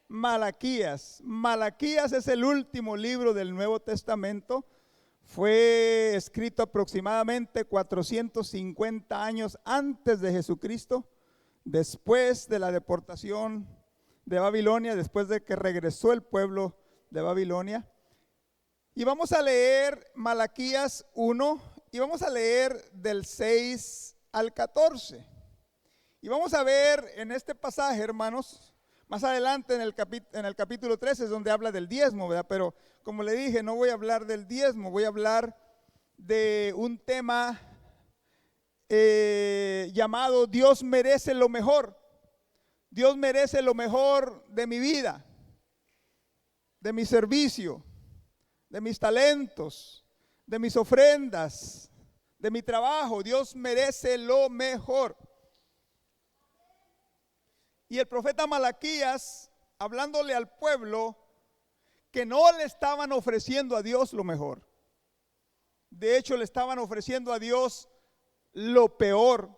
Malaquías. Malaquías es el último libro del Nuevo Testamento. Fue escrito aproximadamente 450 años antes de Jesucristo, después de la deportación de Babilonia, después de que regresó el pueblo de Babilonia. Y vamos a leer Malaquías 1 y vamos a leer del 6 al 14. Y vamos a ver en este pasaje, hermanos, más adelante en el capítulo 13 es donde habla del diezmo, ¿verdad? Pero como le dije, no voy a hablar del diezmo, voy a hablar de un tema llamado Dios merece lo mejor. Dios merece lo mejor de mi vida, de mi servicio, de mis talentos, de mis ofrendas, de mi trabajo. Dios merece lo mejor. Y el profeta Malaquías, hablándole al pueblo, que no le estaban ofreciendo a Dios lo mejor. De hecho, le estaban ofreciendo a Dios lo peor,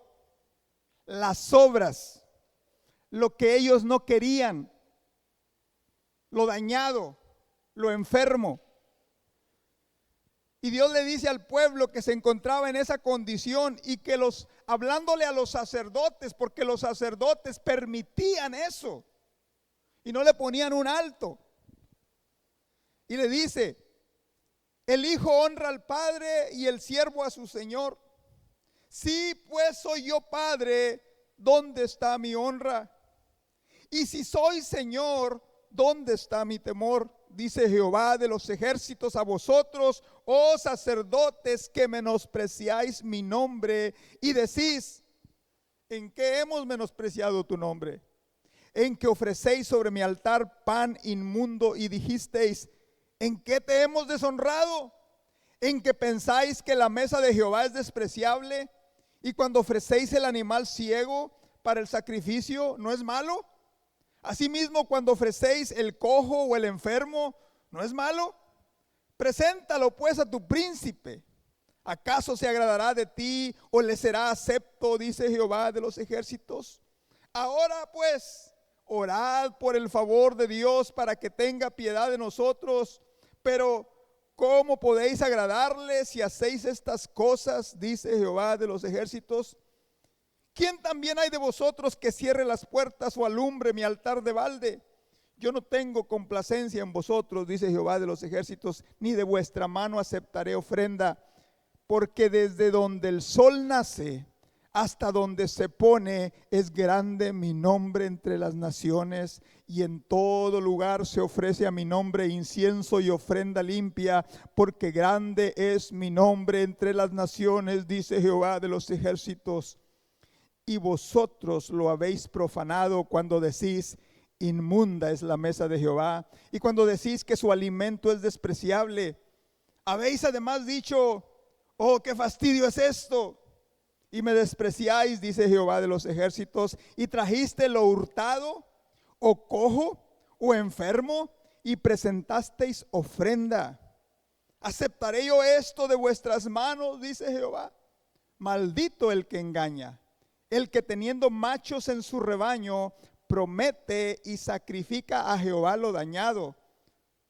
las sobras, lo que ellos no querían, lo dañado, lo enfermo. Y Dios le dice al pueblo que se encontraba en esa condición y que hablándole a los sacerdotes, porque los sacerdotes permitían eso y no le ponían un alto. Y le dice, el hijo honra al padre y el siervo a su señor. Si pues soy yo padre, ¿dónde está mi honra? Y si soy señor, ¿dónde está mi temor? Dice Jehová de los ejércitos a vosotros, oh sacerdotes, que menospreciáis mi nombre y decís, ¿en qué hemos menospreciado tu nombre? En que ofrecéis sobre mi altar pan inmundo y dijisteis, ¿en qué te hemos deshonrado? En que pensáis que la mesa de Jehová es despreciable y cuando ofrecéis el animal ciego para el sacrificio, ¿no es malo? Asimismo, cuando ofrecéis el cojo o el enfermo, ¿no es malo? Preséntalo pues a tu príncipe. ¿Acaso se agradará de ti o le será acepto? Dice Jehová de los ejércitos. Ahora pues, orad por el favor de Dios para que tenga piedad de nosotros. Pero ¿cómo podéis agradarle si hacéis estas cosas? Dice Jehová de los ejércitos. ¿Quién también hay de vosotros que cierre las puertas o alumbre mi altar de balde? Yo no tengo complacencia en vosotros, dice Jehová de los ejércitos, ni de vuestra mano aceptaré ofrenda, porque desde donde el sol nace hasta donde se pone es grande mi nombre entre las naciones, y en todo lugar se ofrece a mi nombre incienso y ofrenda limpia, porque grande es mi nombre entre las naciones, dice Jehová de los ejércitos. Y vosotros lo habéis profanado cuando decís, inmunda es la mesa de Jehová, y cuando decís que su alimento es despreciable. Habéis además dicho, oh, qué fastidio es esto, y me despreciáis, dice Jehová de los ejércitos, y trajiste lo hurtado, o cojo, o enfermo, y presentasteis ofrenda. ¿Aceptaré yo esto de vuestras manos? Dice Jehová. Maldito el que engaña, el que teniendo machos en su rebaño promete y sacrifica a Jehová lo dañado,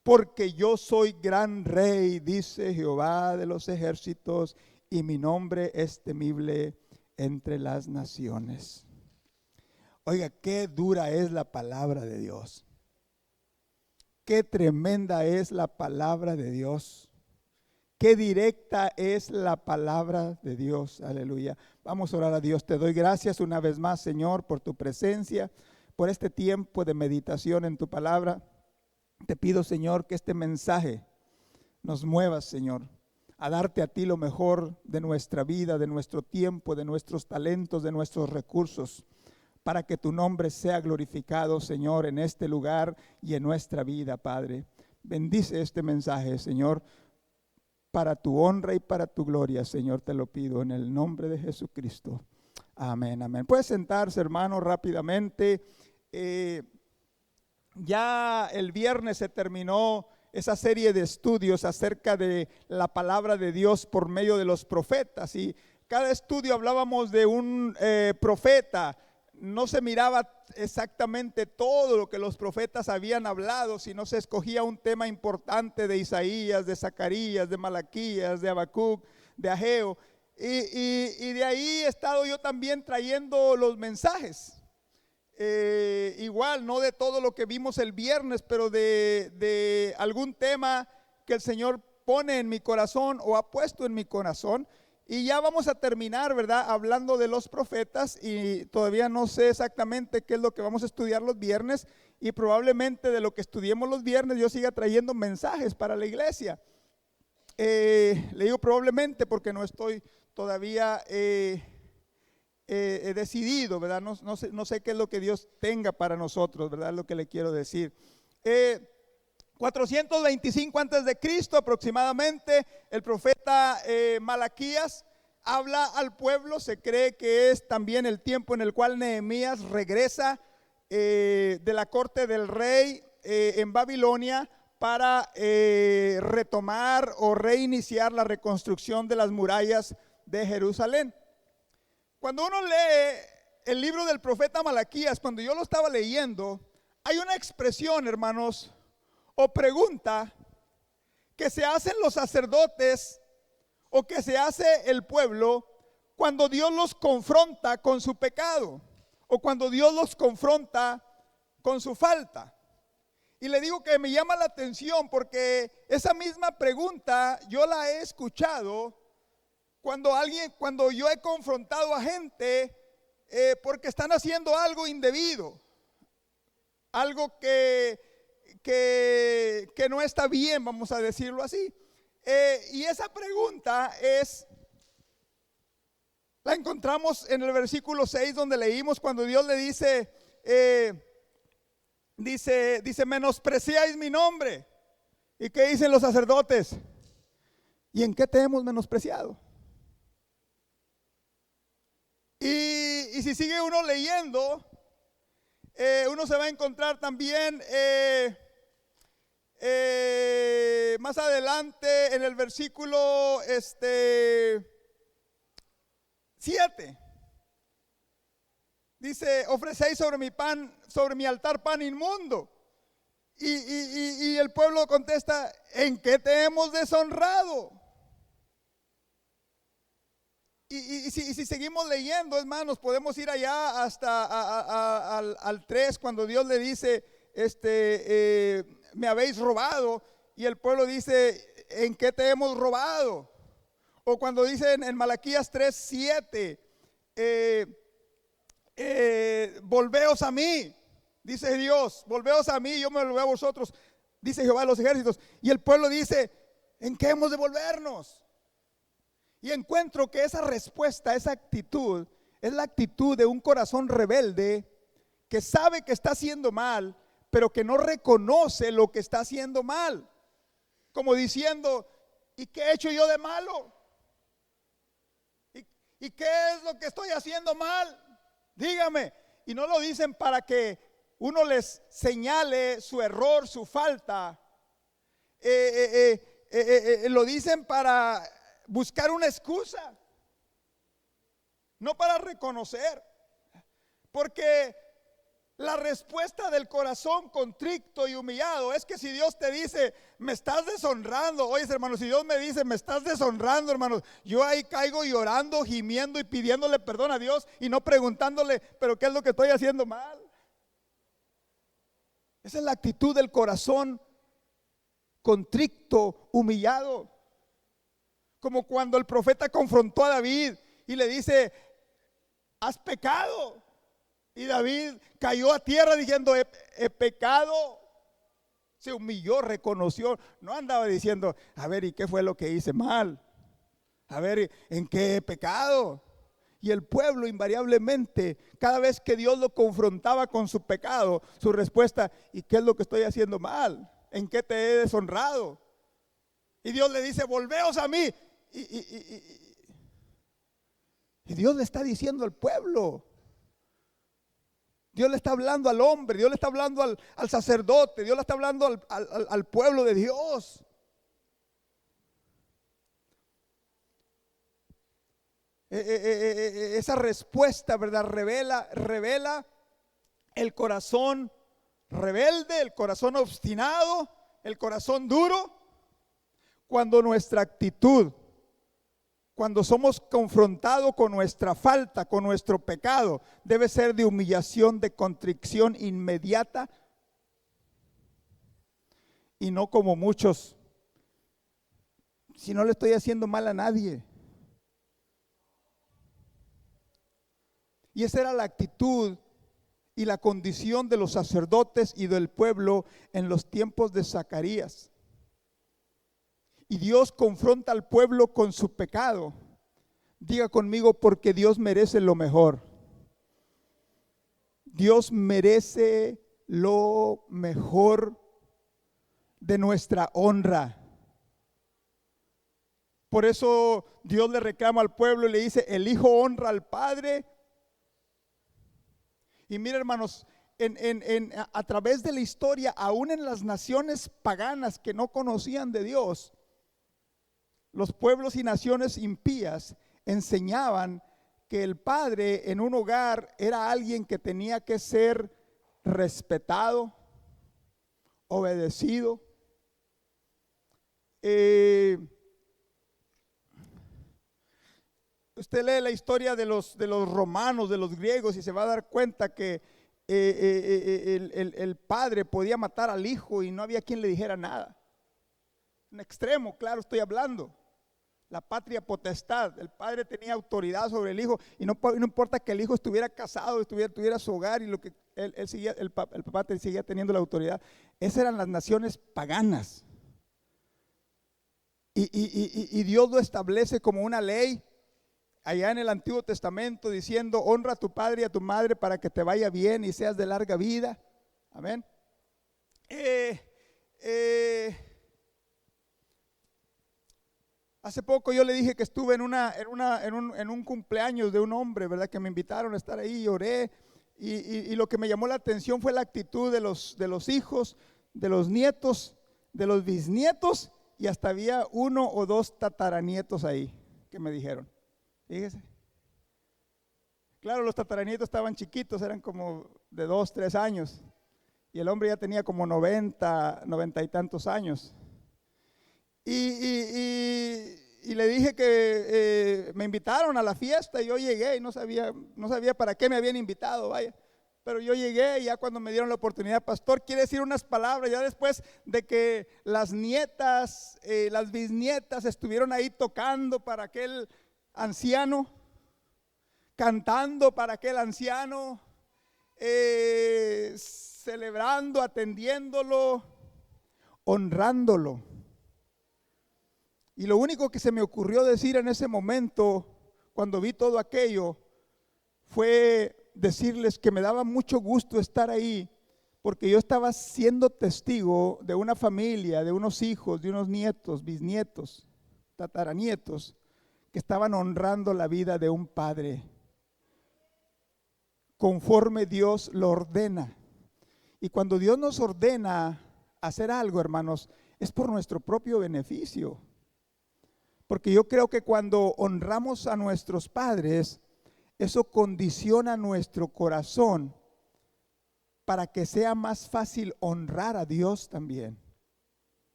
porque yo soy gran rey, dice Jehová de los ejércitos, y mi nombre es temible entre las naciones. Oiga, qué dura es la palabra de Dios. Qué tremenda es la palabra de Dios. Qué directa es la palabra de Dios, aleluya. Vamos a orar a Dios. Te doy gracias una vez más, Señor, por tu presencia, por este tiempo de meditación en tu palabra. Te pido, Señor, que este mensaje nos mueva, Señor, a darte a ti lo mejor de nuestra vida, de nuestro tiempo, de nuestros talentos, de nuestros recursos, para que tu nombre sea glorificado, Señor, en este lugar y en nuestra vida, Padre. Bendice este mensaje, Señor, para tu honra y para tu gloria, Señor, te lo pido en el nombre de Jesucristo. Amén, amén. Puedes sentarse, hermano, rápidamente. Ya el viernes se terminó esa serie de estudios acerca de la palabra de Dios por medio de los profetas. Y cada estudio hablábamos de un profeta. no se miraba exactamente todo lo que los profetas habían hablado, sino se escogía un tema importante de Isaías, de Zacarías, de Malaquías, de Habacuc, de Ageo. Y de ahí he estado yo también trayendo los mensajes. Igual, no de todo lo que vimos el viernes, pero de algún tema que el Señor pone en mi corazón o ha puesto en mi corazón. Y ya vamos a terminar, ¿verdad? Hablando de los profetas, y todavía no sé exactamente qué es lo que vamos a estudiar los viernes, y probablemente de lo que estudiemos los viernes yo siga trayendo mensajes para la iglesia. Le digo probablemente porque no estoy todavía decidido, ¿verdad? No sé qué es lo que Dios tenga para nosotros, ¿verdad? Es lo que le quiero decir. 425 antes de Cristo aproximadamente, el profeta Malaquías habla al pueblo. Se cree que es también el tiempo en el cual Nehemías regresa de la corte del rey en Babilonia para retomar o reiniciar la reconstrucción de las murallas de Jerusalén. Cuando uno lee el libro del profeta Malaquías, cuando yo lo estaba leyendo, hay una expresión, hermanos, o pregunta que se hacen los sacerdotes o que se hace el pueblo cuando Dios los confronta con su pecado o cuando Dios los confronta con su falta. Y le digo que me llama la atención porque esa misma pregunta yo la he escuchado cuando yo he confrontado a gente porque están haciendo algo indebido, algo que no está bien, vamos a decirlo así. Y esa pregunta la encontramos en el versículo 6 donde leímos cuando Dios le dice, menospreciáis mi nombre. ¿Y qué dicen los sacerdotes? ¿Y en qué te hemos menospreciado? Y si sigue uno leyendo, uno se va a encontrar también más adelante en el versículo 7. Dice, ofrecéis sobre mi altar pan inmundo. Y el pueblo contesta, ¿en qué te hemos deshonrado? Y si seguimos leyendo, hermanos, podemos ir allá hasta al 3, cuando Dios le dice, me habéis robado, y el pueblo dice, ¿en qué te hemos robado? O cuando dice en Malaquías 3:7, volveos a mí, dice Dios, volveos a mí, yo me volveré a vosotros, dice Jehová de los ejércitos. Y el pueblo dice, ¿en qué hemos de volvernos? Y encuentro que esa respuesta, esa actitud, es la actitud de un corazón rebelde que sabe que está haciendo mal, pero que no reconoce lo que está haciendo mal. Como diciendo, ¿y qué he hecho yo de malo? ¿Y qué es lo que estoy haciendo mal? Dígame. Y no lo dicen para que uno les señale su error, su falta. Lo dicen para buscar una excusa, no para reconocer. Porque la respuesta del corazón contrito y humillado es que si Dios te dice, me estás deshonrando, oye hermanos, si Dios me dice, me estás deshonrando, hermanos, yo ahí caigo llorando, gimiendo y pidiéndole perdón a Dios y no preguntándole, pero ¿qué es lo que estoy haciendo mal? Esa es la actitud del corazón contrito, humillado. Como cuando el profeta confrontó a David y le dice, has pecado. Y David cayó a tierra diciendo, he pecado. Se humilló, reconoció. No andaba diciendo, a ver, ¿y qué fue lo que hice mal? A ver, ¿en qué he pecado? Y el pueblo invariablemente, cada vez que Dios lo confrontaba con su pecado, su respuesta, ¿y qué es lo que estoy haciendo mal? ¿En qué te he deshonrado? Y Dios le dice, volveos a mí. Y Dios le está diciendo al pueblo, Dios le está hablando al hombre, Dios le está hablando al sacerdote, Dios le está hablando al pueblo de Dios. esa respuesta, ¿verdad? Revela el corazón rebelde, el corazón obstinado, el corazón duro. Cuando nuestra actitud, cuando somos confrontados con nuestra falta, con nuestro pecado, debe ser de humillación, de contrición inmediata, y no como muchos, si no le estoy haciendo mal a nadie. Y esa era la actitud y la condición de los sacerdotes y del pueblo en los tiempos de Zacarías. Y Dios confronta al pueblo con su pecado. Diga conmigo, porque Dios merece lo mejor. Dios merece lo mejor de nuestra honra. Por eso Dios le reclama al pueblo y le dice: el hijo honra al padre. Y mira, hermanos, a través de la historia, aún en las naciones paganas que no conocían de Dios, los pueblos y naciones impías enseñaban que el padre en un hogar era alguien que tenía que ser respetado, obedecido. Usted lee la historia de los romanos, de los griegos, y se va a dar cuenta que el padre podía matar al hijo y no había quien le dijera nada. Un extremo, claro, estoy hablando. La patria potestad. El padre tenía autoridad sobre el hijo, y no importa que el hijo estuviera casado, tuviera su hogar, y lo que el papá seguía teniendo la autoridad. Esas eran las naciones paganas. Y Dios lo establece como una ley allá en el Antiguo Testamento, diciendo: honra a tu padre y a tu madre para que te vaya bien y seas de larga vida. Amén. Hace poco yo le dije que estuve en un cumpleaños de un hombre, ¿verdad? Que me invitaron a estar ahí, y oré, y lo que me llamó la atención fue la actitud de los hijos, de los nietos, de los bisnietos, y hasta había 1 o 2 tataranietos ahí que me dijeron. Fíjese. Claro, los tataranietos estaban chiquitos, eran como de 2, 3 años, y el hombre ya tenía como 90 y tantos años. Y le dije que me invitaron a la fiesta, y yo llegué y no sabía para qué me habían invitado, vaya. Pero yo llegué, y ya cuando me dieron la oportunidad: pastor, ¿quiere decir unas palabras? Ya después de que las nietas, las bisnietas estuvieron ahí tocando para aquel anciano, cantando para aquel anciano, celebrando, atendiéndolo, honrándolo. Y lo único que se me ocurrió decir en ese momento, cuando vi todo aquello, fue decirles que me daba mucho gusto estar ahí, porque yo estaba siendo testigo de una familia, de unos hijos, de unos nietos, bisnietos, tataranietos, que estaban honrando la vida de un padre, conforme Dios lo ordena. Y cuando Dios nos ordena hacer algo, hermanos, es por nuestro propio beneficio. Porque yo creo que cuando honramos a nuestros padres, eso condiciona nuestro corazón para que sea más fácil honrar a Dios también.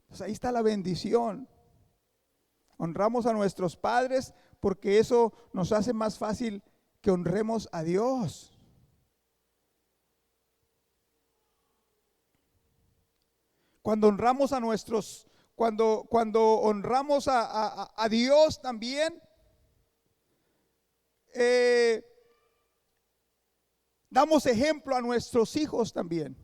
Pues ahí está la bendición. Honramos a nuestros padres porque eso nos hace más fácil que honremos a Dios. Cuando honramos a nuestros, cuando honramos a Dios también, damos ejemplo a nuestros hijos también,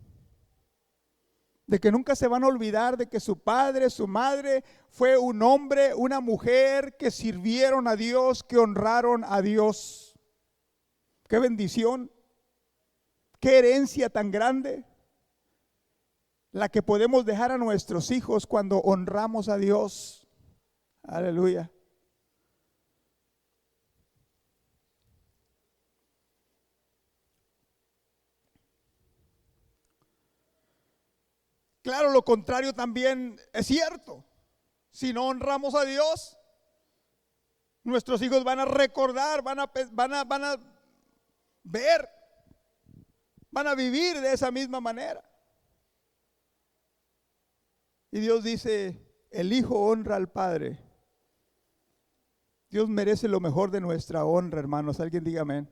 de que nunca se van a olvidar de que su padre, su madre fue un hombre, una mujer que sirvieron a Dios, que honraron a Dios. Qué bendición, qué herencia tan grande la que podemos dejar a nuestros hijos cuando honramos a Dios. Aleluya. Claro, lo contrario también es cierto. Si no honramos a Dios, Nuestros hijos van a recordar, van a ver, van a vivir de esa misma manera. Y Dios dice, el Hijo honra al Padre. Dios merece lo mejor de nuestra honra, hermanos. Alguien diga amén.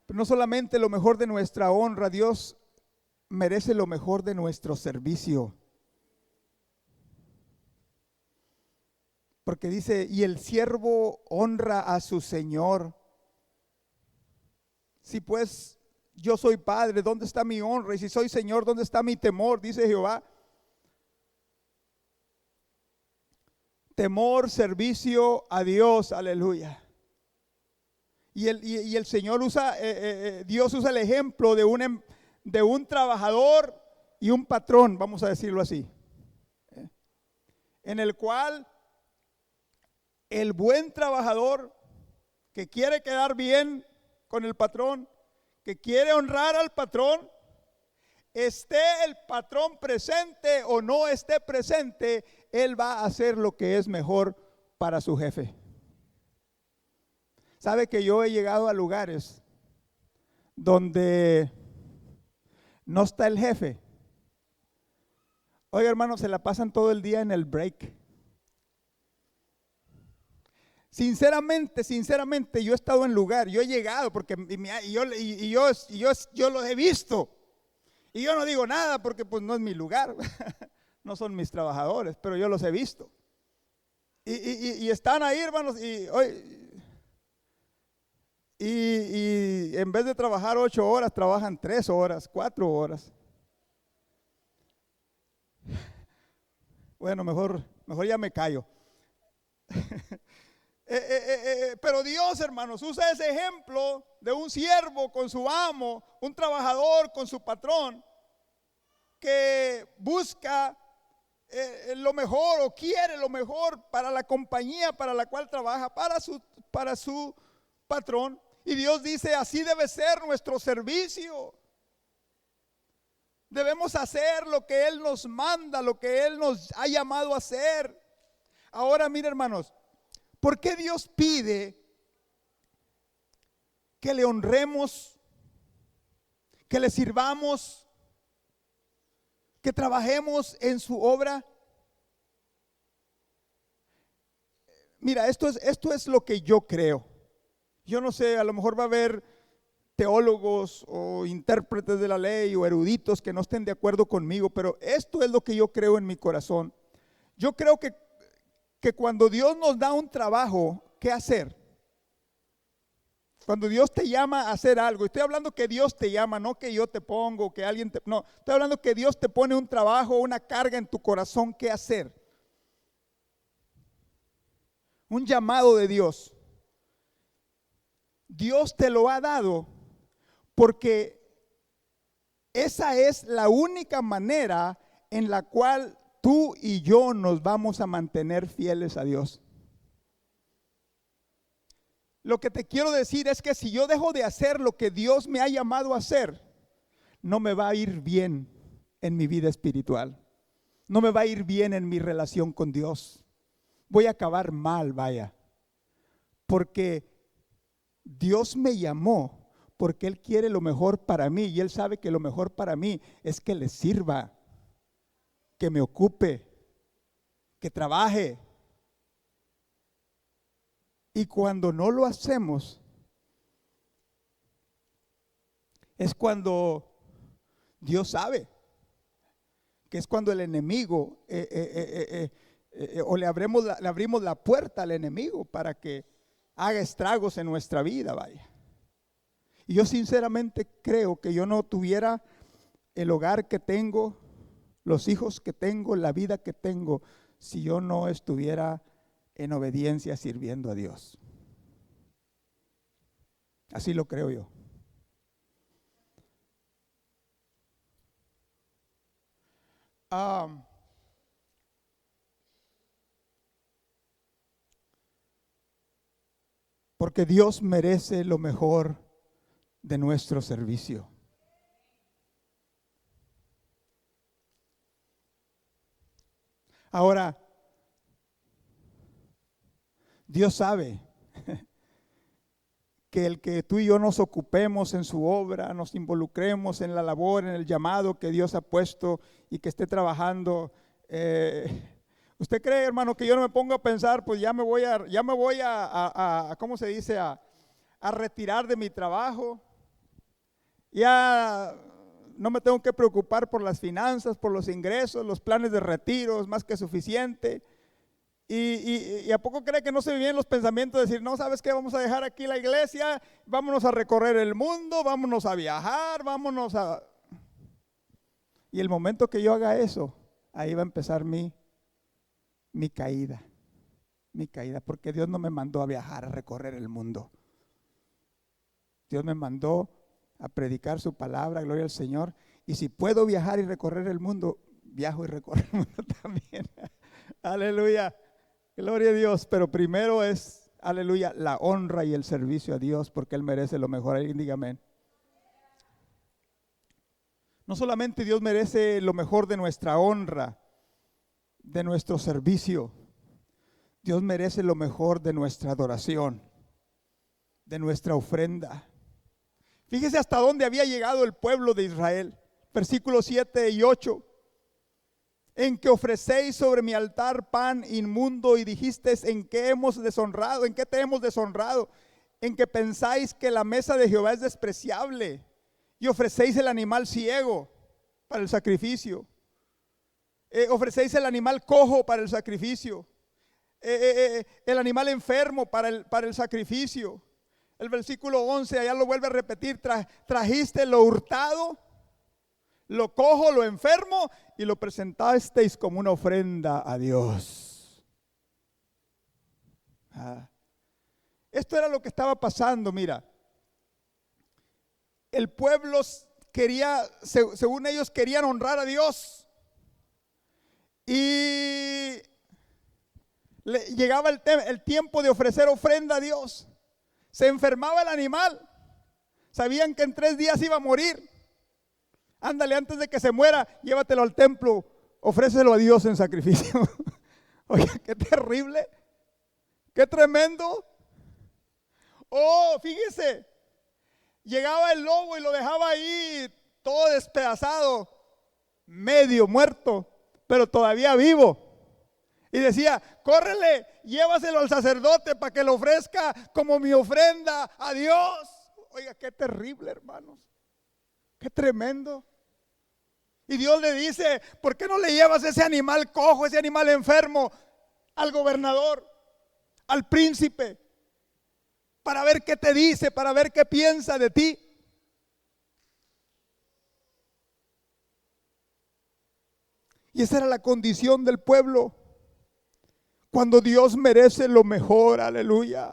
Pero no solamente lo mejor de nuestra honra, Dios merece lo mejor de nuestro servicio. Porque dice, y el siervo honra a su Señor. Si pues yo soy padre, ¿dónde está mi honra? Y si soy Señor, ¿dónde está mi temor? Dice Jehová. Temor, servicio a Dios, aleluya. Y el Señor usa, Dios usa el ejemplo de un trabajador y un patrón, vamos a decirlo así, en el cual el buen trabajador que quiere quedar bien con el patrón, que quiere honrar al patrón, esté el patrón presente o no esté presente, él va a hacer lo que es mejor para su jefe. Sabe que yo he llegado a lugares donde no está el jefe. Oiga, hermano, se la pasan todo el día en el break. Sinceramente, yo he estado en lugar, yo he llegado porque yo los he visto. Y yo no digo nada porque pues no es mi lugar, no son mis trabajadores, pero yo los he visto. Y están ahí, hermanos, y en vez de trabajar 8 horas, trabajan 3 horas, 4 horas. Bueno, mejor ya me callo. Pero Dios, hermanos, usa ese ejemplo de un siervo con su amo, un trabajador con su patrón, que busca lo mejor o quiere lo mejor para la compañía para la cual trabaja, para su patrón. Y Dios dice, así debe ser nuestro servicio. Debemos hacer lo que Él nos manda, lo que Él nos ha llamado a hacer. Ahora, mire, hermanos, ¿por qué Dios pide que le honremos, que le sirvamos, que trabajemos en su obra? Mira, esto es lo que yo creo. Yo no sé, a lo mejor va a haber teólogos o intérpretes de la ley o eruditos que no estén de acuerdo conmigo, pero esto es lo que yo creo en mi corazón. Yo creo que cuando Dios nos da un trabajo, ¿qué hacer? Cuando Dios te llama a hacer algo, estoy hablando que Dios te llama, no que yo te pongo, que alguien te... No, estoy hablando que Dios te pone un trabajo, una carga en tu corazón, ¿qué hacer? Un llamado de Dios. Dios te lo ha dado porque esa es la única manera en la cual tú y yo nos vamos a mantener fieles a Dios. Lo que te quiero decir es que si yo dejo de hacer lo que Dios me ha llamado a hacer, no me va a ir bien en mi vida espiritual. No me va a ir bien en mi relación con Dios. Voy a acabar mal, vaya. Porque Dios me llamó porque Él quiere lo mejor para mí y Él sabe que lo mejor para mí es que le sirva, que me ocupe, que trabaje. Y cuando no lo hacemos, es cuando Dios sabe, que es cuando el enemigo, o le abrimos la puerta al enemigo para que haga estragos en nuestra vida, vaya. Y yo sinceramente creo que yo no tuviera el hogar que tengo, los hijos que tengo, la vida que tengo, si yo no estuviera en obediencia sirviendo a Dios. Así lo creo yo. Porque Dios merece lo mejor de nuestro servicio. Ahora, Dios sabe que el que tú y yo nos ocupemos en su obra, nos involucremos en la labor, en el llamado que Dios ha puesto y que esté trabajando. ¿Usted cree, hermano, que yo no me pongo a pensar, pues ya me voy a ¿cómo se dice? A retirar de mi trabajo. Ya no me tengo que preocupar por las finanzas, por los ingresos, los planes de retiro, es más que suficiente. Y ¿a poco cree que no se me vienen los pensamientos de decir, no, ¿sabes qué? Vamos a dejar aquí la iglesia, vámonos a recorrer el mundo, vámonos a viajar, vámonos a... Y el momento que yo haga eso, ahí va a empezar mi caída, porque Dios no me mandó a viajar, a recorrer el mundo. Dios me mandó a predicar su palabra, gloria al Señor. Y si puedo viajar y recorrer el mundo, viajo y recorro el mundo también. Aleluya. Gloria a Dios, pero primero es, aleluya, la honra y el servicio a Dios, porque Él merece lo mejor. Alguien diga amén. No solamente Dios merece lo mejor de nuestra honra, de nuestro servicio, Dios merece lo mejor de nuestra adoración, de nuestra ofrenda. Fíjese hasta dónde había llegado el pueblo de Israel. Versículos 7 y 8. En que ofrecéis sobre mi altar pan inmundo y dijisteis, ¿en qué hemos deshonrado? ¿En qué te hemos deshonrado? En que pensáis que la mesa de Jehová es despreciable y ofrecéis el animal ciego para el sacrificio. Ofrecéis el animal cojo para el sacrificio. El animal enfermo para el sacrificio. El versículo 11 allá lo vuelve a repetir, trajiste lo hurtado, lo cojo, lo enfermo y lo presentasteis como una ofrenda a Dios. Esto era lo que estaba pasando, mira. El pueblo quería, según ellos querían honrar a Dios. Y llegaba el tiempo de ofrecer ofrenda a Dios. Se enfermaba el animal. Sabían que en 3 días iba a morir. Ándale, antes de que se muera, llévatelo al templo, ofrécelo a Dios en sacrificio. Oiga, qué terrible, qué tremendo. Oh, fíjese, llegaba el lobo y lo dejaba ahí todo despedazado, medio muerto, pero todavía vivo. Y decía, córrele, llévaselo al sacerdote para que lo ofrezca como mi ofrenda a Dios. Oiga, qué terrible, hermanos, qué tremendo. Y Dios le dice, ¿por qué no le llevas ese animal cojo, ese animal enfermo al gobernador, al príncipe, para ver qué te dice, para ver qué piensa de ti? Y esa era la condición del pueblo, cuando Dios merece lo mejor, aleluya.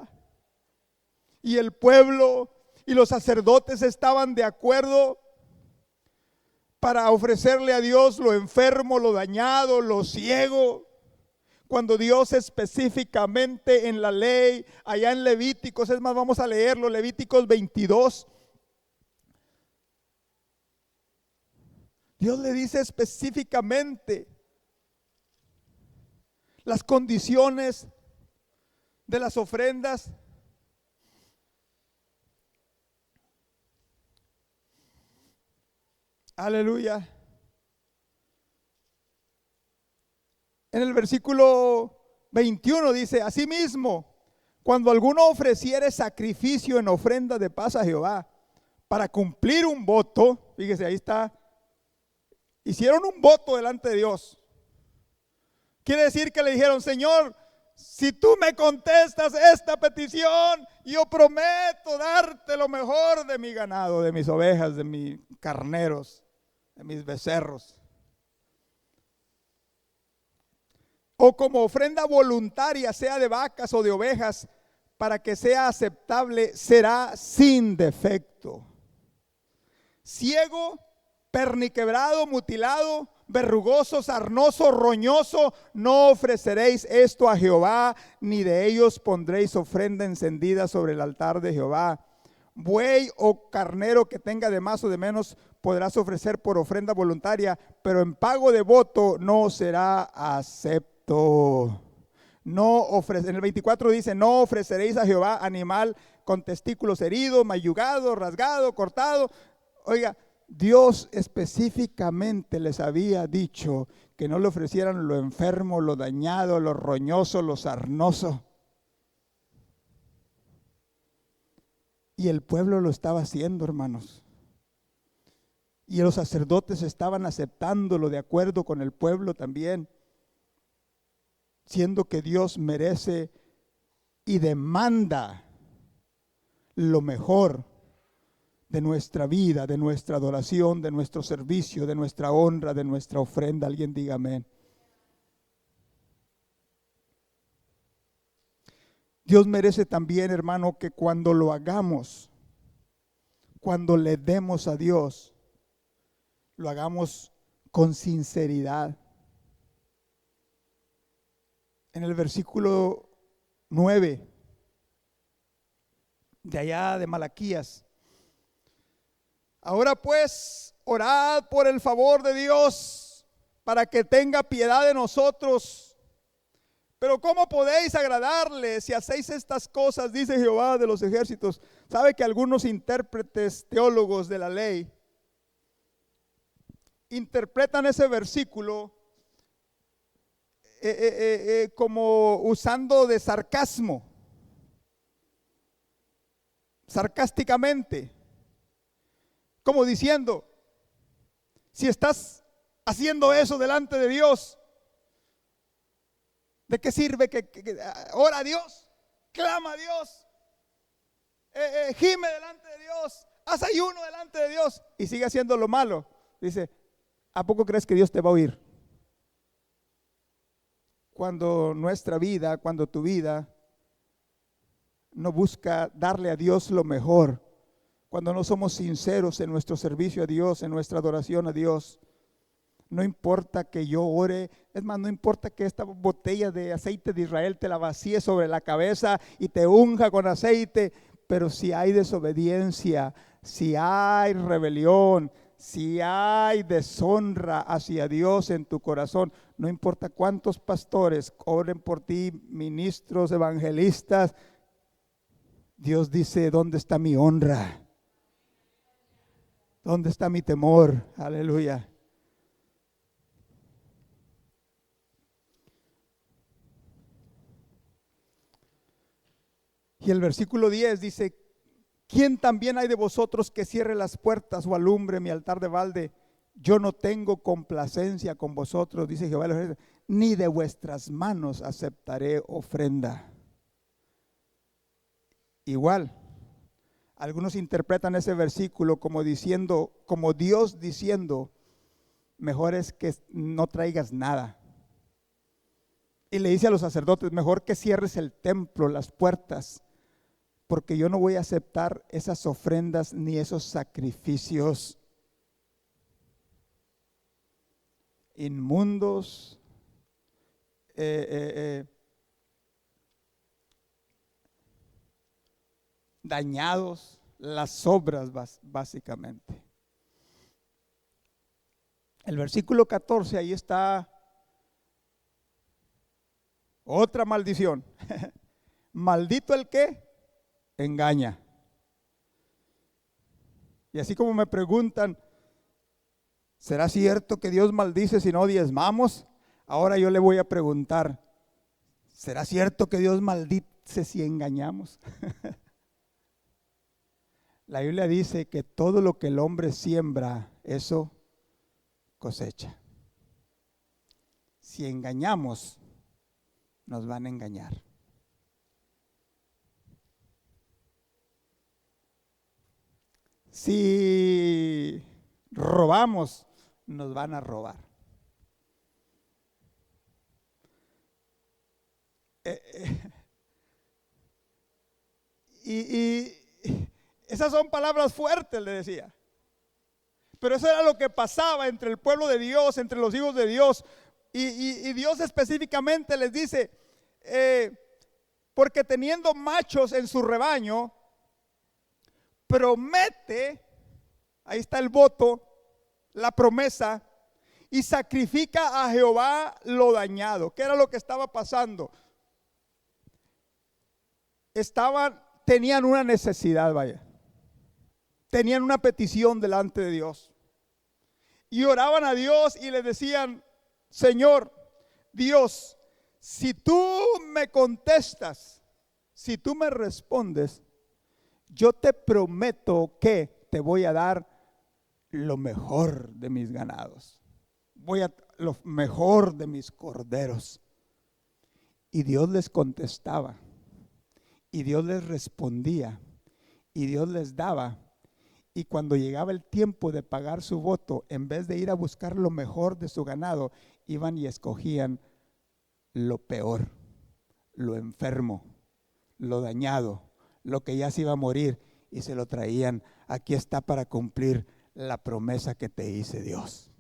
Y el pueblo y los sacerdotes estaban de acuerdo para ofrecerle a Dios lo enfermo, lo dañado, lo ciego. Cuando Dios específicamente en la ley, allá en Levíticos, es más, vamos a leerlo, Levíticos 22. Dios le dice específicamente las condiciones de las ofrendas. Aleluya. En el versículo 21 dice, asimismo, cuando alguno ofreciere sacrificio en ofrenda de paz a Jehová, para cumplir un voto, fíjese, ahí está, hicieron un voto delante de Dios. Quiere decir que le dijeron, Señor, si tú me contestas esta petición, yo prometo darte lo mejor de mi ganado, de mis ovejas, de mis carneros, de mis becerros. O como ofrenda voluntaria, sea de vacas o de ovejas, para que sea aceptable, será sin defecto. Ciego, perniquebrado, mutilado, verrugoso, sarnoso, roñoso, no ofreceréis esto a Jehová, ni de ellos pondréis ofrenda encendida sobre el altar de Jehová. Buey o carnero que tenga de más o de menos podrás ofrecer por ofrenda voluntaria, pero en pago de voto no será acepto. En el 24 dice, no ofreceréis a Jehová animal con testículos heridos, mayugado, rasgado, cortado. Oiga, Dios específicamente les había dicho que no le ofrecieran lo enfermo, lo dañado, lo roñoso, lo sarnoso. Y el pueblo lo estaba haciendo, hermanos. Y los sacerdotes estaban aceptándolo de acuerdo con el pueblo también, siendo que Dios merece y demanda lo mejor de nuestra vida, de nuestra adoración, de nuestro servicio, de nuestra honra, de nuestra ofrenda. Alguien diga amén. Dios merece también, hermano, que cuando lo hagamos, cuando le demos a Dios, lo hagamos con sinceridad. En el versículo 9 de allá de Malaquías: ahora pues, orad por el favor de Dios para que tenga piedad de nosotros. Pero ¿cómo podéis agradarle si hacéis estas cosas? Dice Jehová de los ejércitos. ¿Sabe que algunos intérpretes teólogos de la ley interpretan ese versículo como usando de sarcasmo, sarcásticamente, como diciendo, si estás haciendo eso delante de Dios, ¿de qué sirve que ora a Dios, clama a Dios, gime delante de Dios, haz ayuno delante de Dios y sigue haciendo lo malo? Dice, ¿a poco crees que Dios te va a oír? Cuando nuestra vida, cuando tu vida no busca darle a Dios lo mejor, cuando no somos sinceros en nuestro servicio a Dios, en nuestra adoración a Dios, no importa que yo ore, es más, no importa que esta botella de aceite de Israel te la vacíe sobre la cabeza y te unja con aceite, pero si hay desobediencia, si hay rebelión, si hay deshonra hacia Dios en tu corazón, no importa cuántos pastores oren por ti, ministros, evangelistas, Dios dice, ¿dónde está mi honra? ¿Dónde está mi temor? Aleluya. Y el versículo 10 dice, ¿quién también hay de vosotros que cierre las puertas o alumbre mi altar de balde? Yo no tengo complacencia con vosotros, dice Jehová de los ejércitos, ni de vuestras manos aceptaré ofrenda. Igual, algunos interpretan ese versículo como diciendo, como Dios diciendo, mejor es que no traigas nada. Y le dice a los sacerdotes, mejor que cierres el templo, las puertas, porque yo no voy a aceptar esas ofrendas ni esos sacrificios inmundos, dañados, las obras básicamente. El versículo 14, ahí está otra maldición. Maldito el que engaña. Y así como me preguntan, ¿será cierto que Dios maldice si no diezmamos? Ahora yo le voy a preguntar, ¿será cierto que Dios maldice si engañamos? La Biblia dice que todo lo que el hombre siembra, eso cosecha. Si engañamos, nos van a engañar. Si robamos, nos van a robar. Y esas son palabras fuertes, le decía. Pero eso era lo que pasaba entre el pueblo de Dios, entre los hijos de Dios. Y Dios específicamente les dice, porque teniendo machos en su rebaño, promete, ahí está el voto, la promesa, y sacrifica a Jehová lo dañado. ¿Qué era lo que estaba pasando? tenían una necesidad, vaya. Tenían una petición delante de Dios. Y oraban a Dios y le decían: Señor, Dios, si tú me contestas, si tú me respondes, yo te prometo que te voy a dar lo mejor de mis ganados, lo mejor de mis corderos. Y Dios les contestaba, y Dios les respondía, y Dios les daba. Y cuando llegaba el tiempo de pagar su voto, en vez de ir a buscar lo mejor de su ganado, iban y escogían lo peor, lo enfermo, lo dañado, lo que ya se iba a morir, y se lo traían. Aquí está para cumplir la promesa que te hice, Dios.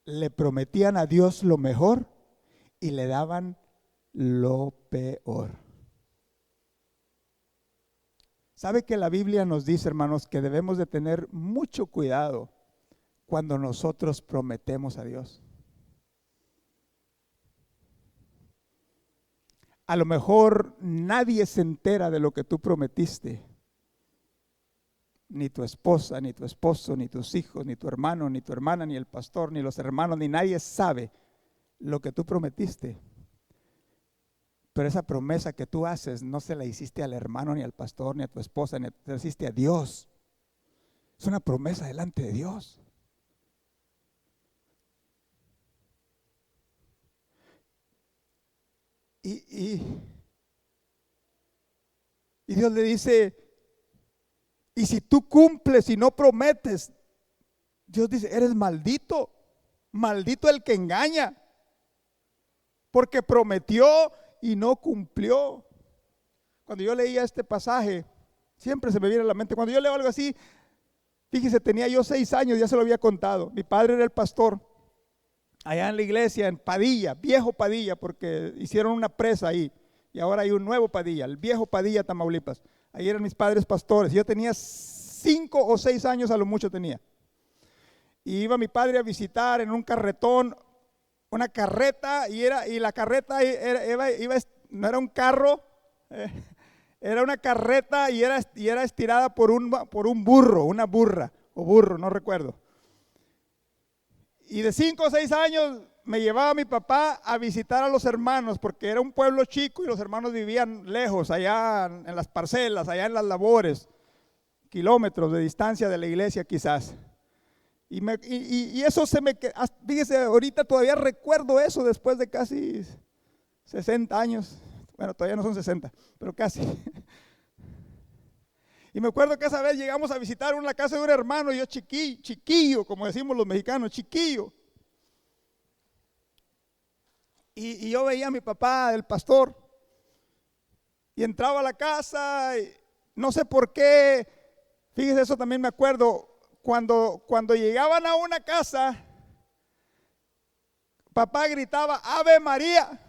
Le prometían a Dios lo mejor y le daban lo peor. ¿Sabe que la Biblia nos dice, hermanos, que debemos de tener mucho cuidado cuando nosotros prometemos a Dios? A lo mejor nadie se entera de lo que tú prometiste. Ni tu esposa, ni tu esposo, ni tus hijos, ni tu hermano, ni tu hermana, ni el pastor, ni los hermanos, ni nadie sabe lo que tú prometiste. Pero esa promesa que tú haces no se la hiciste al hermano, ni al pastor, ni a tu esposa, ni te la hiciste a Dios. Es una promesa delante de Dios. Y Dios le dice: y si tú cumples y no prometes, Dios dice: eres maldito, maldito el que engaña, porque prometió y no cumplió. Cuando yo leía este pasaje, siempre se me viene a la mente, cuando yo leo algo así, fíjese, tenía yo 6 años, ya se lo había contado. Mi padre era el pastor allá en la iglesia, en Padilla, viejo Padilla, porque hicieron una presa ahí, y ahora hay un nuevo Padilla, el viejo Padilla, Tamaulipas. Ahí eran mis padres pastores. Yo tenía 5 o 6 años, a lo mucho tenía. Y iba mi padre a visitar en un carretón, una carreta, y la carreta no era un carro, era una carreta, y era estirada por un burro, una burra, o burro, no recuerdo. Y de 5 o 6 años me llevaba mi papá a visitar a los hermanos, porque era un pueblo chico y los hermanos vivían lejos, allá en las parcelas, allá en las labores, kilómetros de distancia de la iglesia quizás. Y eso fíjese, ahorita todavía recuerdo eso después de casi 60 años. Bueno, todavía no son 60, pero casi. Y me acuerdo que esa vez llegamos a visitar la casa de un hermano, y yo chiquillo, como decimos los mexicanos, chiquillo. Y yo veía a mi papá, el pastor, y entraba a la casa, y no sé por qué, fíjese, eso también me acuerdo, cuando llegaban a una casa, papá gritaba: Ave María.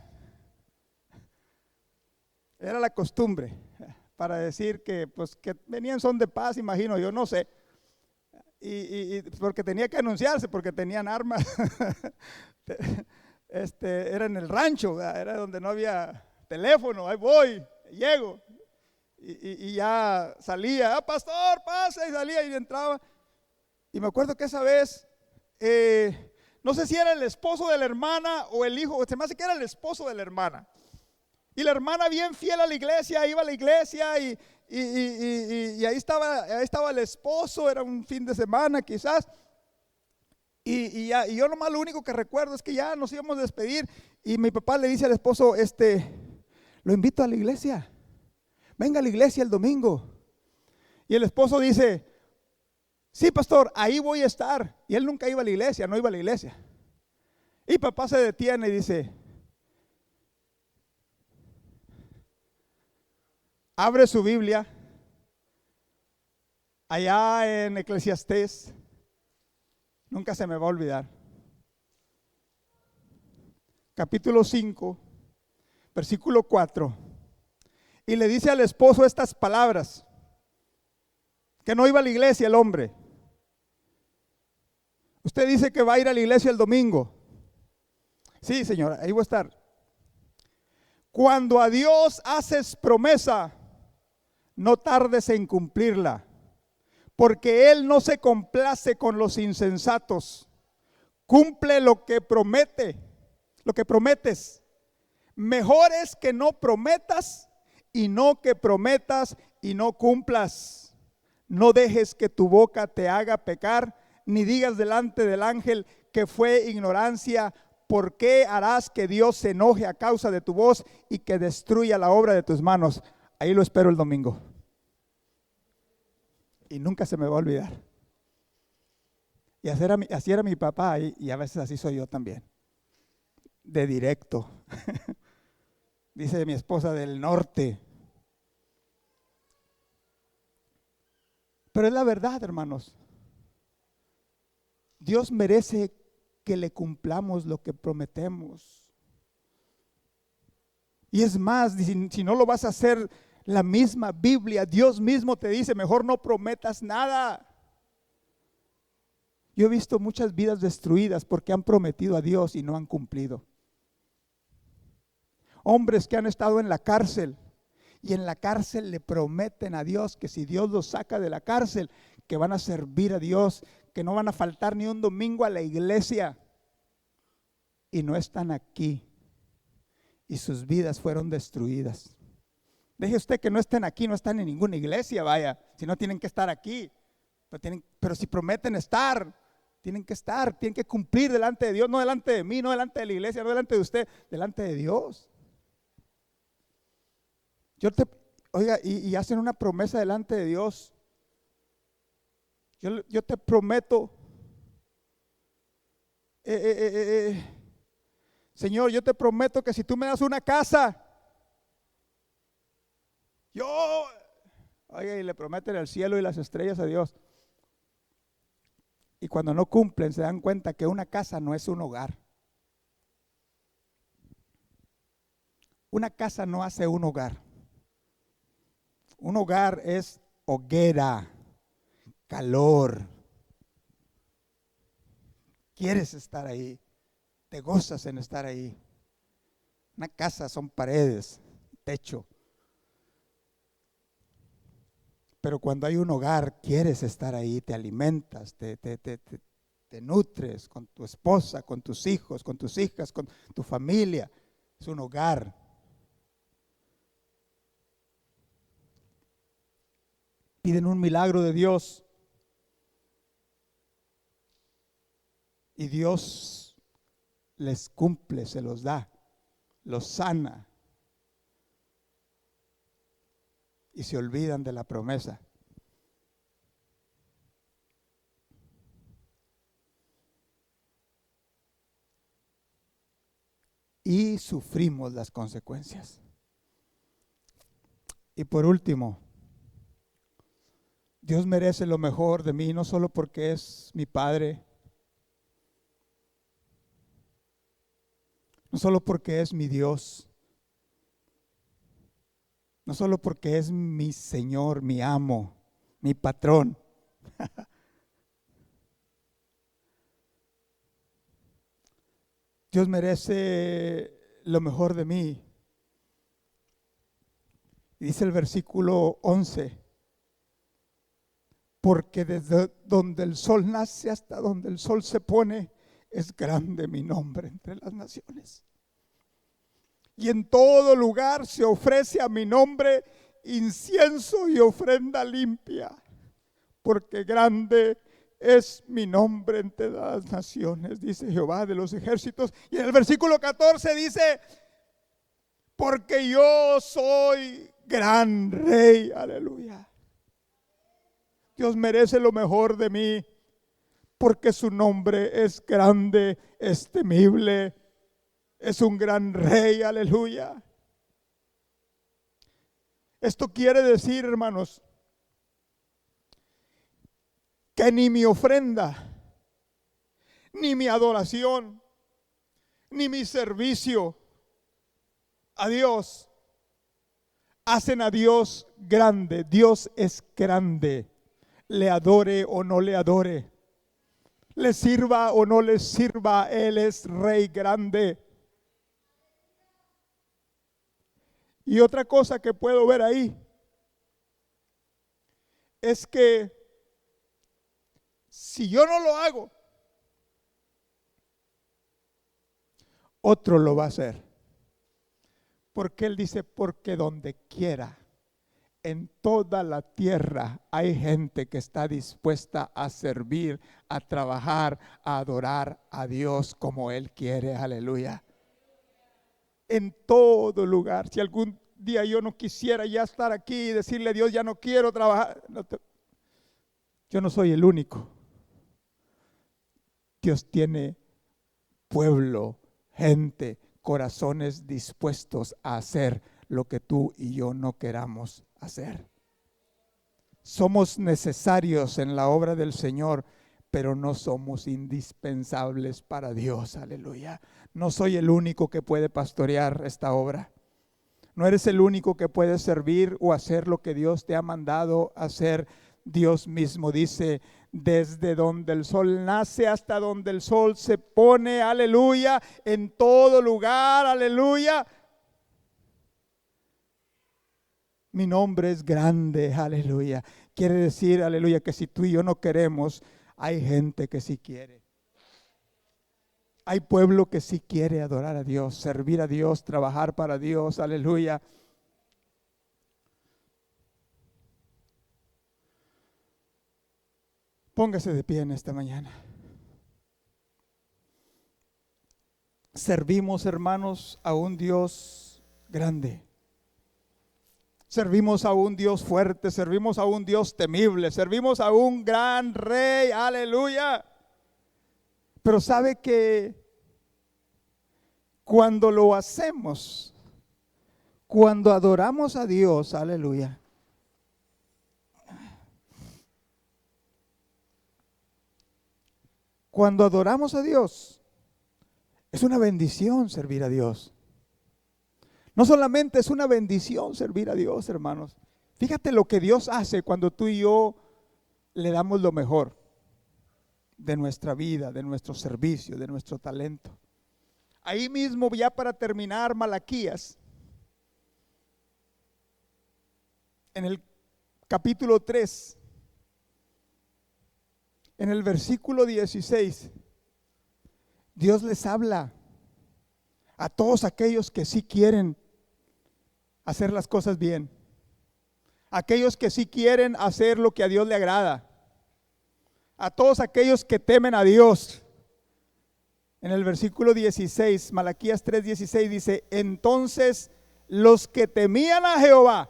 Era la costumbre, para decir que venían son de paz, imagino yo, no sé. Y porque tenía que anunciarse, porque tenían armas. Era en el rancho, ¿verdad? Era donde no había teléfono. Ahí voy, llego. Y ya salía: pastor, pasa, y salía y entraba. Y me acuerdo que esa vez, no sé si era el esposo de la hermana o el hijo, se me hace que era el esposo de la hermana. Y la hermana, bien fiel a la iglesia, iba a la iglesia, y ahí estaba el esposo, era un fin de semana quizás. Y yo nomás lo único que recuerdo es que ya nos íbamos a despedir, y mi papá le dice al esposo: lo invito a la iglesia, venga a la iglesia el domingo. Y el esposo dice: sí, pastor, ahí voy a estar. Y él nunca iba a la iglesia, no iba a la iglesia. Y papá se detiene y dice: abre su Biblia allá en Eclesiastés, nunca se me va a olvidar, capítulo 5, versículo 4, y le dice al esposo estas palabras, que no iba a la iglesia el hombre. Usted dice que va a ir a la iglesia el domingo, Sí, Señor, ahí voy a estar. Cuando a Dios haces promesa, no tardes en cumplirla, porque Él no se complace con los insensatos. Cumple lo que promete, lo que prometes. Mejor es que no prometas y no que prometas y no cumplas. No dejes que tu boca te haga pecar, ni digas delante del ángel que fue ignorancia. ¿Por qué harás que Dios se enoje a causa de tu voz y que destruya la obra de tus manos? Ahí lo espero el domingo. Y nunca se me va a olvidar. Y así era mi papá y a veces así soy yo también. De directo. Dice mi esposa, del norte. Pero es la verdad, hermanos. Dios merece que le cumplamos lo que prometemos. Y es más, si no lo vas a hacer, la misma Biblia, Dios mismo te dice, mejor no prometas nada. Yo he visto muchas vidas destruidas porque han prometido a Dios y no han cumplido. Hombres que han estado en la cárcel y en la cárcel le prometen a Dios que si Dios los saca de la cárcel, que van a servir a Dios, que no van a faltar ni un domingo a la iglesia, y no están aquí y sus vidas fueron destruidas. Deje usted que no estén aquí, no están en ninguna iglesia, vaya, si no tienen que estar aquí, pero si prometen estar, tienen que estar, tienen que cumplir delante de Dios, no delante de mí, no delante de la iglesia, no delante de usted, delante de Dios. Oiga, y hacen una promesa delante de Dios. Yo te prometo, Señor, yo te prometo que si tú me das una casa, oiga, y le prometen el cielo y las estrellas a Dios. Y cuando no cumplen, se dan cuenta que una casa no es un hogar. Una casa no hace un hogar. Un hogar es hoguera, calor. Quieres estar ahí, te gozas en estar ahí. Una casa son paredes, techo. Pero cuando hay un hogar, quieres estar ahí, te alimentas, te nutres con tu esposa, con tus hijos, con tus hijas, con tu familia. Es un hogar. Piden un milagro de Dios y Dios les cumple, se los da, los sana y se olvidan de la promesa. Y sufrimos las consecuencias. Y por último, Dios merece lo mejor de mí, no solo porque es mi Padre, no solo porque es mi Dios, no solo porque es mi Señor, mi amo, mi patrón. Dios merece lo mejor de mí. Dice el versículo 11. Porque desde donde el sol nace hasta donde el sol se pone, es grande mi nombre entre las naciones. Y en todo lugar se ofrece a mi nombre incienso y ofrenda limpia, porque grande es mi nombre entre las naciones, dice Jehová de los ejércitos. Y en el versículo 14 dice, porque yo soy gran rey, aleluya. Dios merece lo mejor de mí, porque su nombre es grande, es temible, es un gran rey, aleluya. Esto quiere decir, hermanos, que ni mi ofrenda, ni mi adoración, ni mi servicio a Dios hacen a Dios grande. Dios es grande. Le adore o no le adore, le sirva o no le sirva, Él es Rey grande. Y otra cosa que puedo ver ahí es que si yo no lo hago, otro lo va a hacer. Porque Él dice, porque donde quiera, en toda la tierra hay gente que está dispuesta a servir, a trabajar, a adorar a Dios como Él quiere. Aleluya. En todo lugar. Si algún día yo no quisiera ya estar aquí y decirle a Dios, ya no quiero trabajar, yo no soy el único. Dios tiene pueblo, gente, corazones dispuestos a hacer lo que tú y yo no queramos hacer. Somos necesarios en la obra del Señor, pero no somos indispensables para Dios. Aleluya. No soy el único que puede pastorear esta obra. No eres el único que puede servir o hacer lo que Dios te ha mandado hacer. Dios mismo dice, desde donde el sol nace hasta donde el sol se pone, aleluya, en todo lugar, aleluya. Mi nombre es grande, aleluya. Quiere decir, aleluya, que si tú y yo no queremos, hay gente que sí quiere. Hay pueblo que sí quiere adorar a Dios, servir a Dios, trabajar para Dios, aleluya. Póngase de pie en esta mañana. Servimos, hermanos, a un Dios grande. Servimos a un Dios fuerte, servimos a un Dios temible, servimos a un gran rey, aleluya. Pero sabe que cuando lo hacemos, cuando adoramos a Dios, aleluya, cuando adoramos a Dios, es una bendición servir a Dios. No solamente es una bendición servir a Dios, hermanos. Fíjate lo que Dios hace cuando tú y yo le damos lo mejor de nuestra vida, de nuestro servicio, de nuestro talento. Ahí mismo, ya para terminar, Malaquías, en el capítulo 3, en el versículo 16, Dios les habla a todos aquellos que sí quieren hacer las cosas bien, aquellos que sí quieren hacer lo que a Dios le agrada, a todos aquellos que temen a Dios. En el versículo 16, Malaquías 3:16 dice, entonces los que temían a Jehová,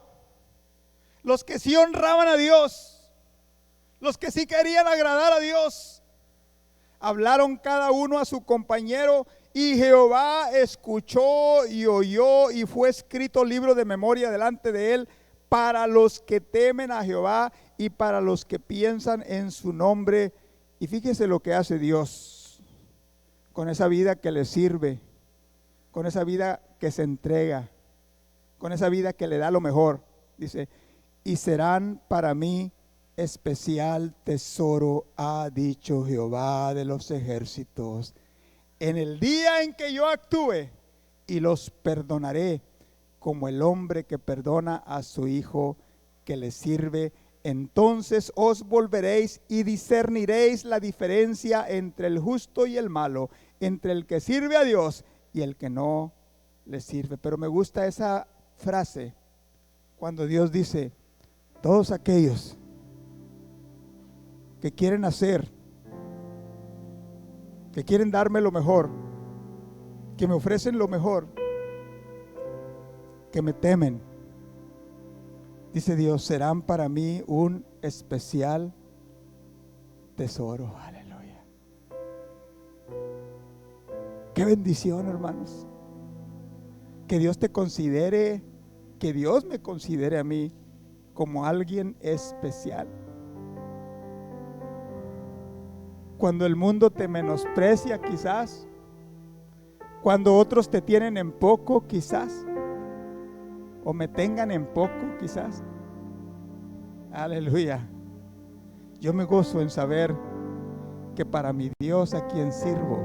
los que sí honraban a Dios, los que sí querían agradar a Dios, hablaron cada uno a su compañero, y Jehová escuchó y oyó, y fue escrito libro de memoria delante de él para los que temen a Jehová y para los que piensan en su nombre. Y fíjese lo que hace Dios con esa vida que le sirve, con esa vida que se entrega, con esa vida que le da lo mejor. Dice, y serán para mí especial tesoro, ha dicho Jehová de los ejércitos, en el día en que yo actúe, y los perdonaré como el hombre que perdona a su hijo que le sirve. Entonces os volveréis y discerniréis la diferencia entre el justo y el malo, entre el que sirve a Dios y el que no le sirve. Pero me gusta esa frase cuando Dios dice, todos aquellos que quieren hacer, que quieren darme lo mejor, que me ofrecen lo mejor, que me temen, dice Dios, serán para mí un especial tesoro. Aleluya. Qué bendición, hermanos. Que Dios te considere, que Dios me considere a mí como alguien especial. Cuando el mundo te menosprecia, quizás, cuando otros te tienen en poco, quizás, o me tengan en poco, quizás. Aleluya. Yo me gozo en saber que para mi Dios, a quien sirvo,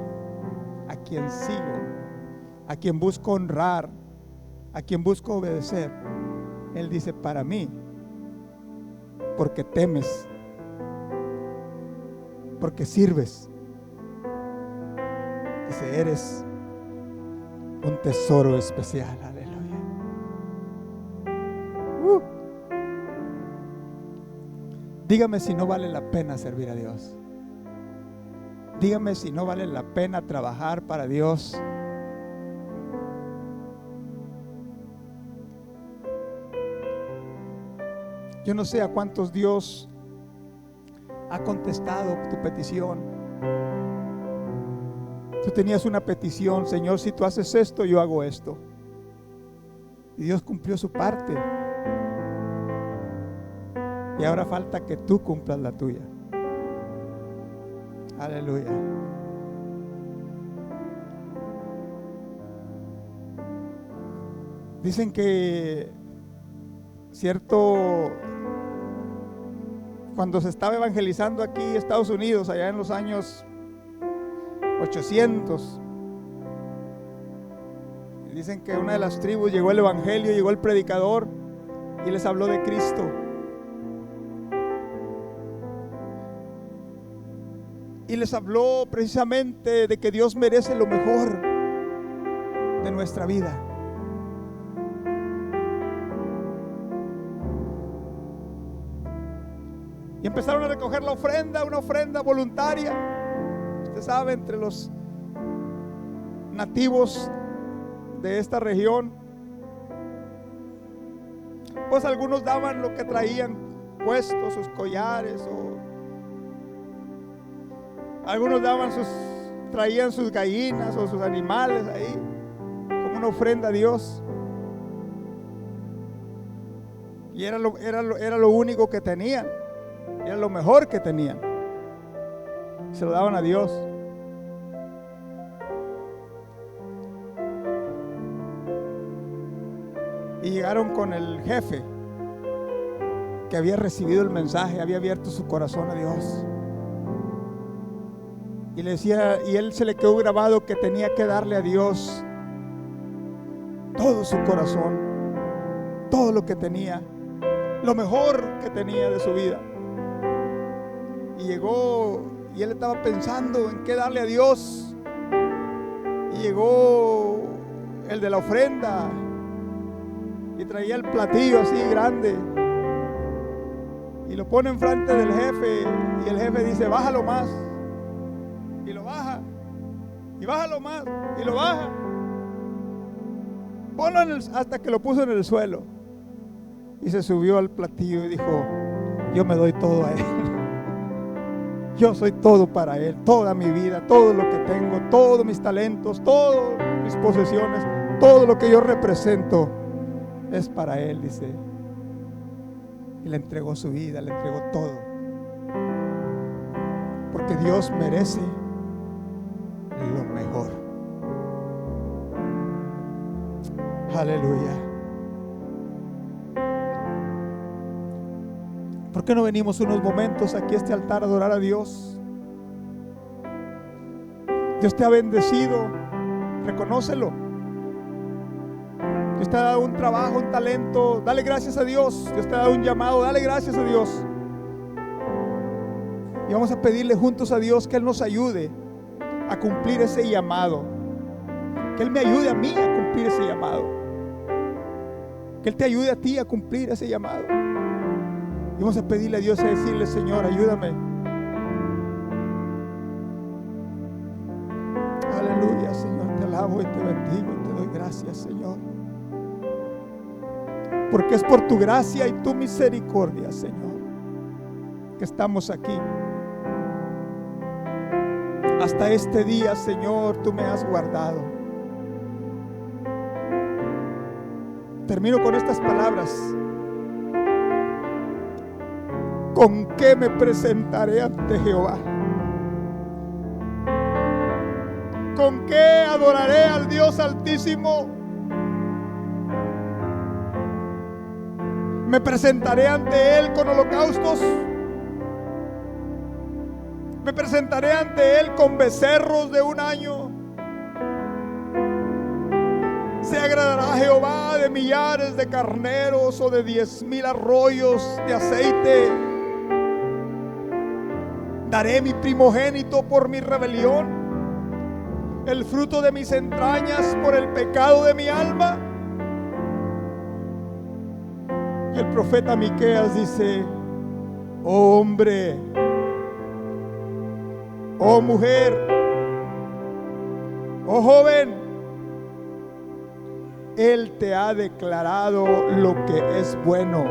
a quien sigo, a quien busco honrar, a quien busco obedecer, Él dice para mí, porque temes, porque sirves. Dice, eres un tesoro especial. Aleluya. Dígame si no vale la pena servir a Dios. Dígame si no vale la pena trabajar para Dios. Yo no sé a cuántos Dios ha contestado tu petición. Tú tenías una petición: Señor, si tú haces esto, yo hago esto. Y Dios cumplió su parte. Y ahora falta que tú cumplas la tuya. Aleluya. Dicen que cuando se estaba evangelizando aquí en Estados Unidos, allá en los años 800, dicen que una de las tribus llegó el evangelio, llegó el predicador y les habló de Cristo. Y les habló precisamente de que Dios merece lo mejor de nuestra vida. Y empezaron a recoger la ofrenda, una ofrenda voluntaria. Usted sabe, entre los nativos de esta región, pues algunos daban lo que traían puestos, sus collares, o algunos traían sus gallinas o sus animales ahí como una ofrenda a Dios. Y era lo único que tenían, era lo mejor que tenían. Se lo daban a Dios. Y llegaron con el jefe que había recibido el mensaje, había abierto su corazón a Dios. Y le decía, y él se le quedó grabado que tenía que darle a Dios todo su corazón, todo lo que tenía, lo mejor que tenía de su vida. Y llegó, y él estaba pensando en qué darle a Dios. Y llegó el de la ofrenda y traía el platillo así grande y lo pone enfrente del jefe, y el jefe dice, bájalo más. Y lo baja, y bájalo más, y lo baja. Ponlo hasta que lo puso en el suelo. Y se subió al platillo y dijo, yo me doy todo a Él. Yo soy todo para Él, toda mi vida, todo lo que tengo, todos mis talentos, todas mis posesiones, todo lo que yo represento es para Él, dice. Y le entregó su vida, le entregó todo. Porque Dios merece lo mejor. Aleluya. ¿Por qué no venimos unos momentos aquí a este altar a adorar a Dios? Dios te ha bendecido, reconócelo. Dios te ha dado un trabajo, un talento, dale gracias a Dios. Dios te ha dado un llamado, dale gracias a Dios. Y vamos a pedirle juntos a Dios que Él nos ayude a cumplir ese llamado, que Él me ayude a mí a cumplir ese llamado, que Él te ayude a ti a cumplir ese llamado. Y vamos a pedirle a Dios, a decirle, Señor, ayúdame. Aleluya, Señor, te alabo y te bendigo y te doy gracias, Señor, porque es por tu gracia y tu misericordia, Señor, que estamos aquí. Hasta este día, Señor, tú me has guardado. Termino con estas palabras. ¿Con qué me presentaré ante Jehová? ¿Con qué adoraré al Dios Altísimo? ¿Me presentaré ante Él con holocaustos? ¿Me presentaré ante Él con becerros de un año? se agradará Jehová de millares de carneros o de 10,000 arroyos de aceite. Daré mi primogénito por mi rebelión, el fruto de mis entrañas por el pecado de mi alma. Y el profeta Miqueas dice: oh hombre, oh mujer, oh joven, Él te ha declarado lo que es bueno.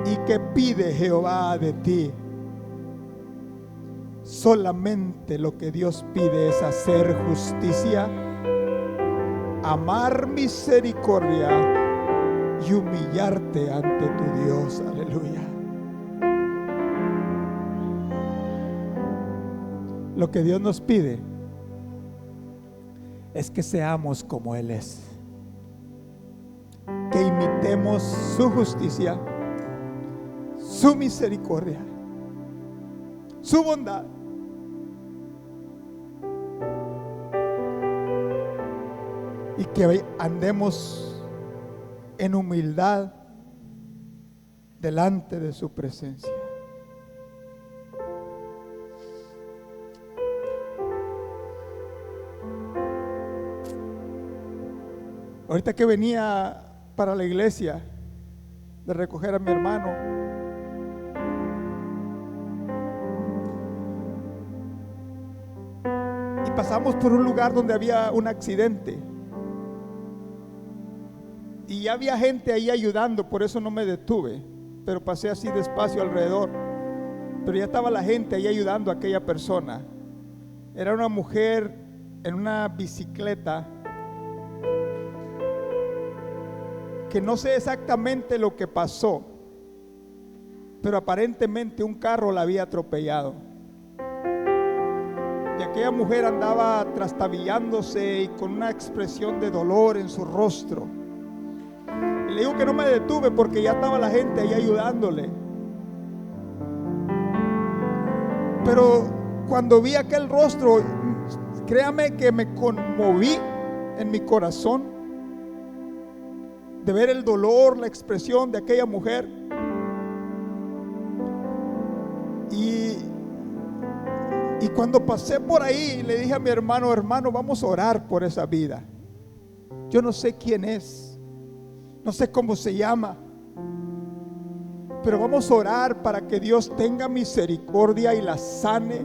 ¿Y qué pide Jehová de ti? Solamente lo que Dios pide es hacer justicia, amar misericordia y humillarte ante tu Dios. Aleluya. Lo que Dios nos pide es que seamos como Él es, que imitemos su justicia, su misericordia, su bondad. Y que andemos en humildad delante de su presencia. Ahorita que venía para la iglesia de recoger a mi hermano, y pasamos por un lugar donde había un accidente y ya había gente ahí ayudando, por eso no me detuve, pero pasé así despacio alrededor. Pero ya estaba la gente ahí ayudando a aquella persona. Era una mujer en una bicicleta, que no sé exactamente lo que pasó, pero aparentemente un carro la había atropellado. Y aquella mujer andaba trastabillándose y con una expresión de dolor en su rostro. Y le digo que no me detuve porque ya estaba la gente ahí ayudándole. Pero cuando vi aquel rostro, créame que me conmoví en mi corazón de ver el dolor, la expresión de aquella mujer. Y cuando pasé por ahí, le dije a mi hermano: hermano, vamos a orar por esa vida. Yo no sé quién es, no sé cómo se llama, pero vamos a orar para que Dios tenga misericordia y la sane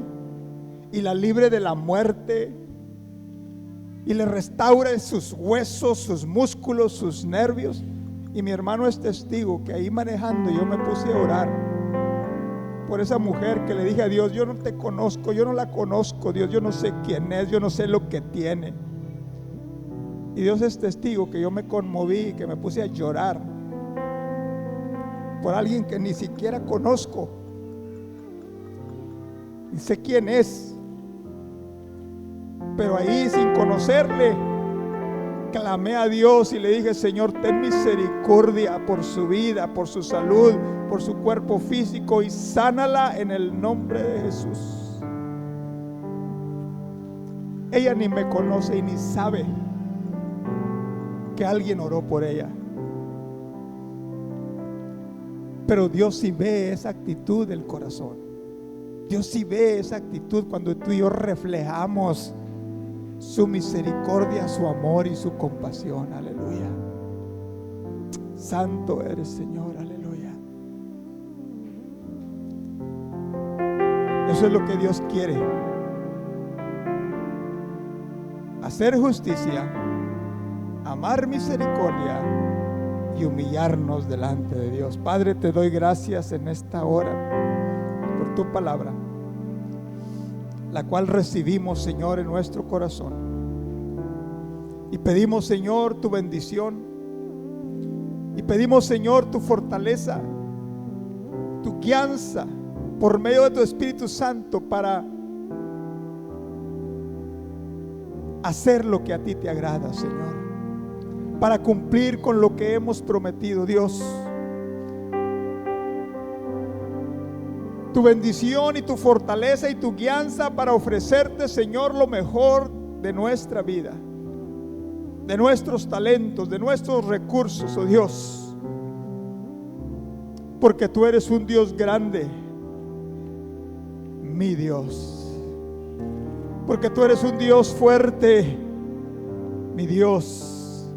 y la libre de la muerte y le restaure sus huesos, sus músculos, sus nervios. Y mi hermano es testigo que ahí manejando yo me puse a orar por esa mujer, que le dije a Dios: yo no te conozco, yo no la conozco, Dios, yo no sé quién es, yo no sé lo que tiene. Y Dios es testigo que yo me conmoví, que me puse a llorar por alguien que ni siquiera conozco, ni sé quién es. Pero ahí, sin conocerle, clamé a Dios y le dije: Señor, ten misericordia por su vida, por su salud, por su cuerpo físico, y sánala en el nombre de Jesús. Ella ni me conoce y ni sabe que alguien oró por ella. Pero Dios sí ve esa actitud del corazón. Dios sí ve esa actitud cuando tú y yo reflejamos su misericordia, su amor y su compasión. Aleluya. Santo eres, Señor. Aleluya. Eso es lo que Dios quiere: hacer justicia, amar misericordia y humillarnos delante de Dios. Padre, te doy gracias en esta hora por tu palabra, la cual recibimos, Señor, en nuestro corazón. Y pedimos, Señor, tu bendición. Y pedimos, Señor, tu fortaleza, tu guianza por medio de tu Espíritu Santo para hacer lo que a ti te agrada, Señor, para cumplir con lo que hemos prometido, Dios. Tu bendición y tu fortaleza y tu guianza para ofrecerte, Señor, lo mejor de nuestra vida. de nuestros talentos, de nuestros recursos, oh Dios, porque tú eres un Dios grande, mi Dios, porque tú eres un Dios fuerte, mi Dios,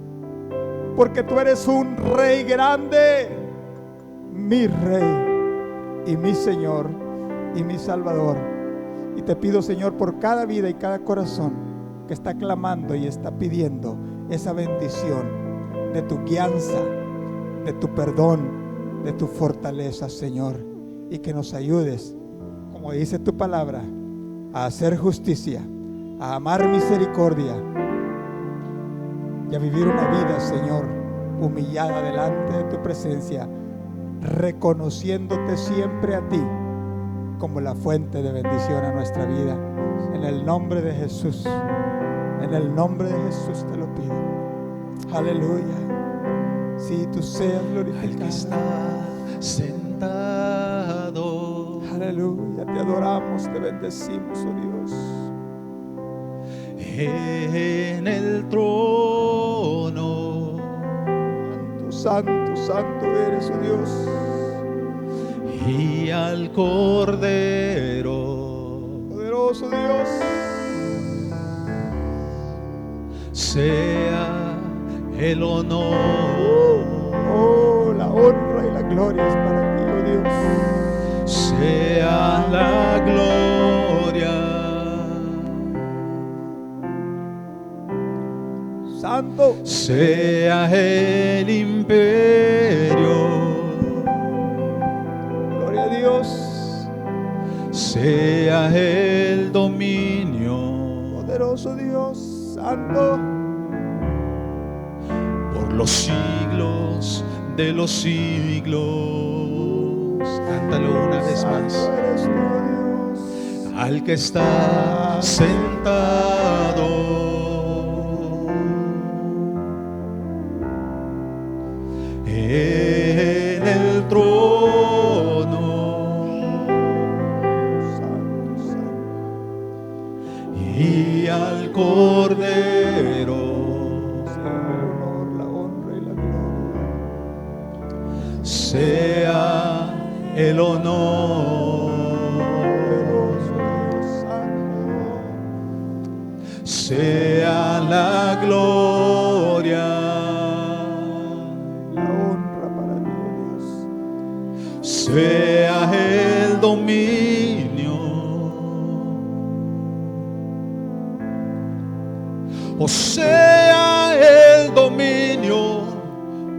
porque tú eres un Rey grande, mi Rey y mi Señor y mi Salvador. Y te pido, Señor, por cada vida y cada corazón que está clamando y está pidiendo esa bendición de tu guianza, de tu perdón, de tu fortaleza, Señor, y que nos ayudes, como dice tu palabra, a hacer justicia, a amar misericordia y a vivir una vida, Señor, humillada delante de tu presencia, reconociéndote siempre a ti como la fuente de bendición a nuestra vida. En el nombre de Jesús, en el nombre de Jesús te lo pido. Aleluya. Si tú seas glorificado. Al que está sentado. Aleluya. Te adoramos, te bendecimos, oh Dios. En el trono. Santo, santo eres, oh Dios. Y al Cordero. Poderoso Dios. Sea el honor. Oh, la honra y la gloria es para ti, oh Dios. Sea la gloria. Santo. Sea el imperio. Gloria a Dios. Sea el dominio. Poderoso Dios. Santo. Por los siglos de los siglos. Cántalo una vez más. Santo eres tú, Dios. Al que está sentado. En el trono. Santo, santo. Y al Cordero. Sea el honor, la honra y la gloria. Sea el honor. Poderoso Dios, santo. Sea la gloria. La honra para ti, oh Dios. Sea el dominio. O sea el dominio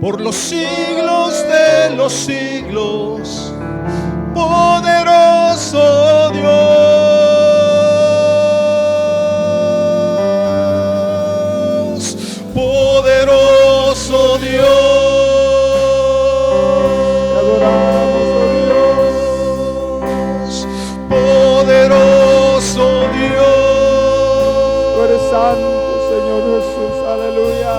por los siglos de los siglos. Poderoso Dios. Poderoso Dios. Te adoramos, oh Dios. Poderoso Dios. Tú eres santo, Señor Jesús. Aleluya.